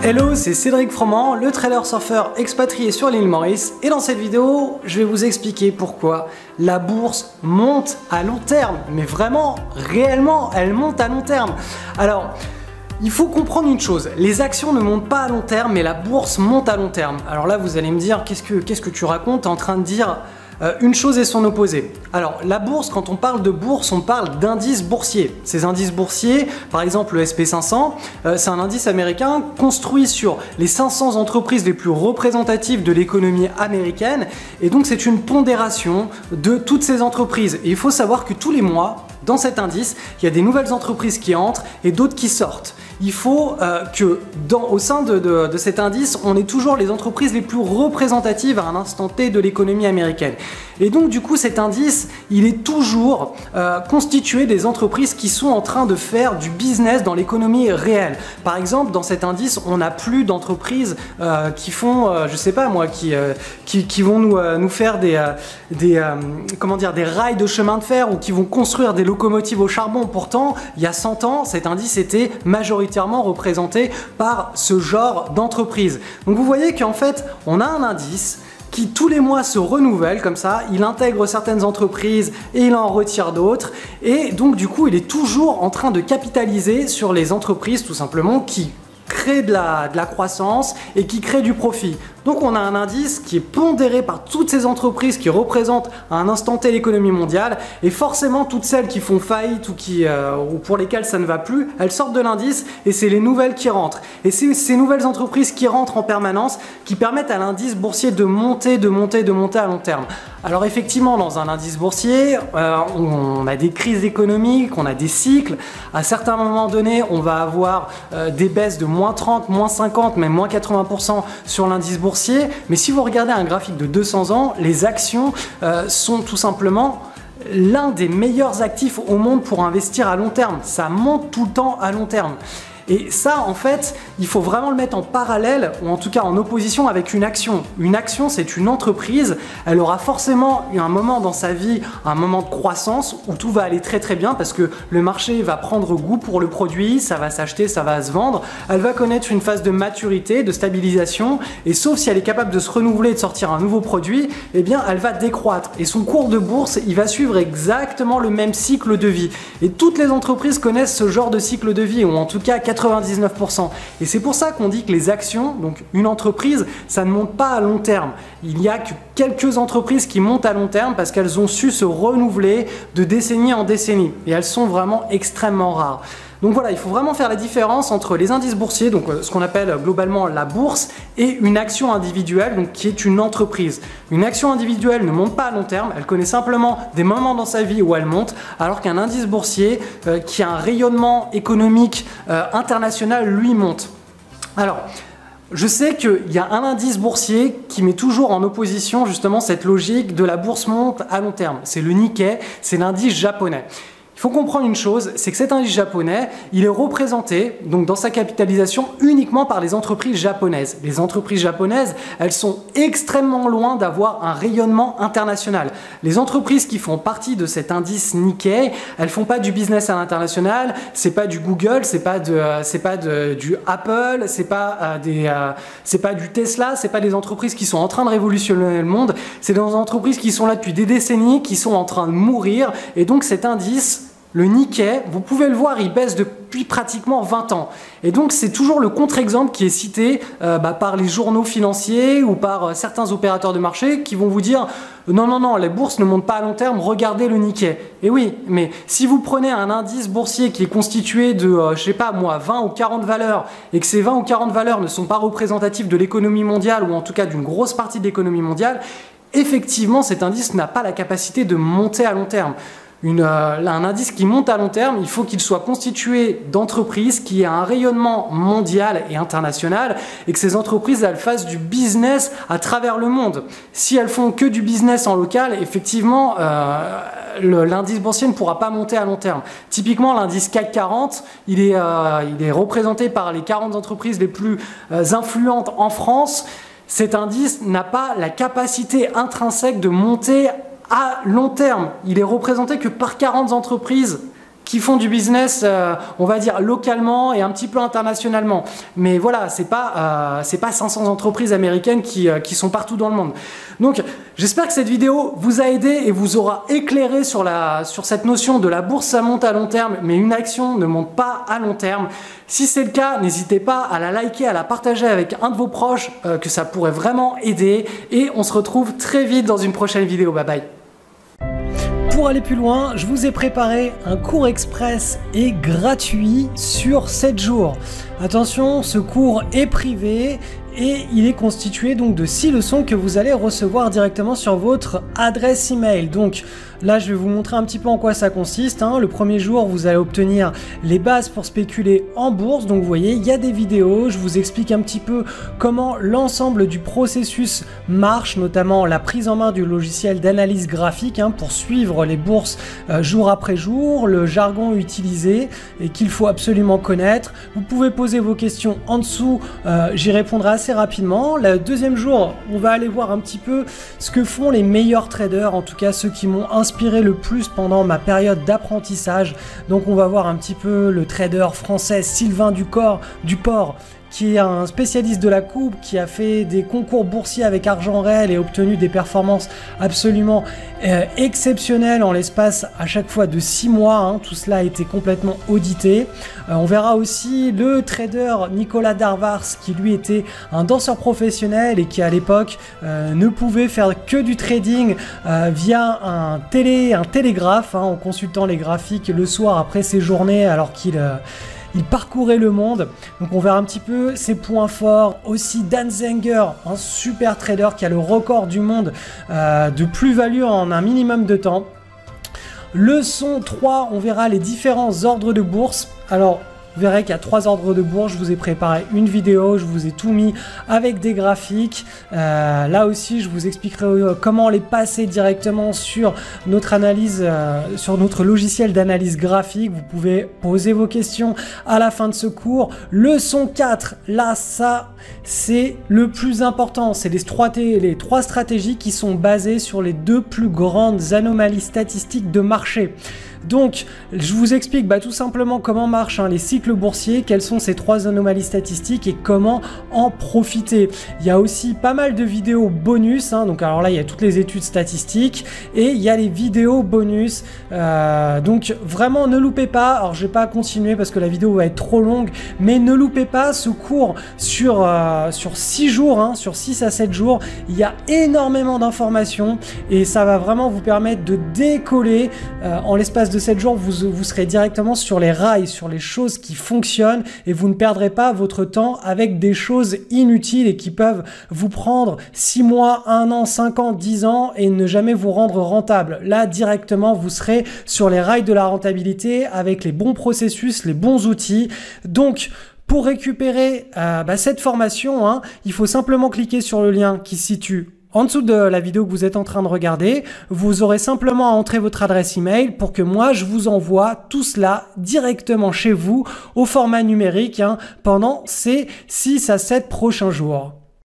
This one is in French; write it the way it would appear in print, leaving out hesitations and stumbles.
Hello, c'est Cédric Froment, le trader surfeur expatrié sur l'île Maurice, et dans cette vidéo, je vais vous expliquer pourquoi la bourse monte à long terme, mais vraiment, réellement, elle monte à long terme. Alors, il faut comprendre une chose, les actions ne montent pas à long terme, mais la bourse monte à long terme. Alors là, vous allez me dire, qu'est-ce que tu racontes? Tu es en train de dire une chose et son opposé. Alors la bourse, quand on parle de bourse, on parle d'indices boursiers. Ces indices boursiers, par exemple le SP500, c'est un indice américain construit sur les 500 entreprises les plus représentatives de l'économie américaine, et donc c'est une pondération de toutes ces entreprises. Et il faut savoir que tous les mois, dans cet indice, il y a des nouvelles entreprises qui entrent et d'autres qui sortent. Il faut que au sein de cet indice, on ait toujours les entreprises les plus représentatives à un instant T de l'économie américaine. Et donc du coup, cet indice, il est toujours constitué des entreprises qui sont en train de faire du business dans l'économie réelle. Par exemple, dans cet indice, on n'a plus d'entreprises qui font, je sais pas moi, qui vont nous faire des rails de chemin de fer ou qui vont construire des locomotives au charbon. Pourtant, il y a 100 ans, cet indice était majoritairement représenté par ce genre d'entreprise. Donc vous voyez qu'en fait, on a un indice qui tous les mois se renouvelle comme ça, il intègre certaines entreprises et il en retire d'autres, et donc du coup il est toujours en train de capitaliser sur les entreprises tout simplement qui créent de la croissance et qui créent du profit. Donc on a un indice qui est pondéré par toutes ces entreprises qui représentent à un instant T l'économie mondiale, et forcément toutes celles qui font faillite ou pour lesquelles ça ne va plus, elles sortent de l'indice et c'est les nouvelles qui rentrent. Et c'est ces nouvelles entreprises qui rentrent en permanence qui permettent à l'indice boursier de monter à long terme. Alors effectivement, dans un indice boursier, on a des crises économiques, on a des cycles. À certains moments donnés, on va avoir des baisses de moins 30, moins 50, même moins 80% sur l'indice boursier. Mais si vous regardez un graphique de 200 ans, les actions sont tout simplement l'un des meilleurs actifs au monde pour investir à long terme. Ça monte tout le temps à long terme. Et ça, en fait, il faut vraiment le mettre en parallèle, ou en tout cas en opposition avec une action. Une action, c'est une entreprise, elle aura forcément eu un moment dans sa vie, un moment de croissance, où tout va aller très très bien, parce que le marché va prendre goût pour le produit, ça va s'acheter, ça va se vendre, elle va connaître une phase de maturité, de stabilisation, et sauf si elle est capable de se renouveler et de sortir un nouveau produit, eh bien elle va décroître. Et son cours de bourse, il va suivre exactement le même cycle de vie. Et toutes les entreprises connaissent ce genre de cycle de vie, ou en tout cas 99%. Et c'est pour ça qu'on dit que les actions, donc une entreprise, ça ne monte pas à long terme. Il n'y a que quelques entreprises qui montent à long terme parce qu'elles ont su se renouveler de décennie en décennie. Et elles sont vraiment extrêmement rares. Donc voilà, il faut vraiment faire la différence entre les indices boursiers, donc ce qu'on appelle globalement la bourse, et une action individuelle, donc qui est une entreprise. Une action individuelle ne monte pas à long terme, elle connaît simplement des moments dans sa vie où elle monte, alors qu'un indice boursier qui a un rayonnement économique international, lui, monte. Alors, je sais qu'il y a un indice boursier qui met toujours en opposition justement cette logique de la bourse monte à long terme. C'est le Nikkei, c'est l'indice japonais. Il faut comprendre une chose, c'est que cet indice japonais, il est représenté donc dans sa capitalisation uniquement par les entreprises japonaises. Les entreprises japonaises, elles sont extrêmement loin d'avoir un rayonnement international. Les entreprises qui font partie de cet indice Nikkei, elles font pas du business à l'international, c'est pas du Google, c'est pas du Apple, c'est pas du Tesla, c'est pas des entreprises qui sont en train de révolutionner le monde, c'est des entreprises qui sont là depuis des décennies, qui sont en train de mourir, et donc cet indice, le Nikkei, vous pouvez le voir, il baisse depuis pratiquement 20 ans. Et donc c'est toujours le contre-exemple qui est cité par les journaux financiers ou par certains opérateurs de marché qui vont vous dire non, les bourses ne montent pas à long terme, regardez le Nikkei. Et oui, mais si vous prenez un indice boursier qui est constitué de, je sais pas moi, 20 ou 40 valeurs, et que ces 20 ou 40 valeurs ne sont pas représentatives de l'économie mondiale, ou en tout cas d'une grosse partie de l'économie mondiale, effectivement cet indice n'a pas la capacité de monter à long terme. Un indice qui monte à long terme, il faut qu'il soit constitué d'entreprises qui aient un rayonnement mondial et international, et que ces entreprises elles fassent du business à travers le monde. Si elles font que du business en local, effectivement l'indice boursier ne pourra pas monter à long terme. Typiquement l'indice CAC 40, il est représenté par les 40 entreprises les plus influentes en France. Cet indice n'a pas la capacité intrinsèque de monter à long terme. Il est représenté que par 40 entreprises qui font du business, on va dire localement et un petit peu internationalement. Mais voilà, c'est pas 500 entreprises américaines qui sont partout dans le monde. Donc, j'espère que cette vidéo vous a aidé et vous aura éclairé sur cette notion de la bourse, ça monte à long terme, mais une action ne monte pas à long terme. Si c'est le cas, n'hésitez pas à la liker, à la partager avec un de vos proches, que ça pourrait vraiment aider. Et on se retrouve très vite dans une prochaine vidéo. Bye bye. Pour aller plus loin, je vous ai préparé un cours express et gratuit sur 7 jours. Attention, ce cours est privé et il est constitué donc de 6 leçons que vous allez recevoir directement sur votre adresse email. Donc là, je vais vous montrer un petit peu en quoi ça consiste. Le premier jour, vous allez obtenir les bases pour spéculer en bourse. Donc vous voyez, il y a des vidéos, je vous explique un petit peu comment l'ensemble du processus marche, notamment la prise en main du logiciel d'analyse graphique pour suivre les bourses jour après jour, le jargon utilisé et qu'il faut absolument connaître. Vous pouvez poser vos questions en dessous, j'y répondrai assez rapidement. Le deuxième jour, on va aller voir un petit peu ce que font les meilleurs traders, en tout cas ceux qui m'ont inspiré le plus pendant ma période d'apprentissage. Donc on va voir un petit peu le trader français Sylvain Duport, qui est un spécialiste de la coupe, qui a fait des concours boursiers avec argent réel et obtenu des performances absolument exceptionnelles en l'espace à chaque fois de 6 mois. Tout cela a été complètement audité. On verra aussi le trader Nicolas Darvars, qui lui était un danseur professionnel et qui à l'époque ne pouvait faire que du trading via un télégraphe, en consultant les graphiques le soir après ses journées alors qu'il parcourait le monde. Donc on verra un petit peu ses points forts. Aussi Dan Zenger, un super trader qui a le record du monde de plus-value en un minimum de temps. Leçon 3, on verra les différents ordres de bourse. Alors, vous verrez qu'il y a 3 ordres de bourse. Je vous ai préparé une vidéo, je vous ai tout mis avec des graphiques. Là aussi, je vous expliquerai comment les passer directement sur notre analyse, sur notre logiciel d'analyse graphique. Vous pouvez poser vos questions à la fin de ce cours. Leçon 4, là, ça, c'est le plus important. C'est les 3 stratégies qui sont basées sur les 2 plus grandes anomalies statistiques de marché. Donc, je vous explique tout simplement comment marchent les cycles boursiers, quelles sont ces 3 anomalies statistiques et comment en profiter. Il y a aussi pas mal de vidéos bonus, donc alors là, il y a toutes les études statistiques et il y a les vidéos bonus. Donc, vraiment, ne loupez pas. Alors, je vais pas continuer parce que la vidéo va être trop longue, mais ne loupez pas ce cours sur 6 jours, sur 6 à 7 jours. Il y a énormément d'informations et ça va vraiment vous permettre de décoller en l'espace de 7 jours. Vous serez directement sur les rails, sur les choses qui fonctionnent et vous ne perdrez pas votre temps avec des choses inutiles et qui peuvent vous prendre 6 mois, 1 an, 5 ans, 10 ans et ne jamais vous rendre rentable. Là, directement, vous serez sur les rails de la rentabilité avec les bons processus, les bons outils. Donc, pour récupérer cette formation, il faut simplement cliquer sur le lien qui se situe en dessous de la vidéo que vous êtes en train de regarder. Vous aurez simplement à entrer votre adresse email pour que moi je vous envoie tout cela directement chez vous au format numérique pendant ces 6 à 7 prochains jours.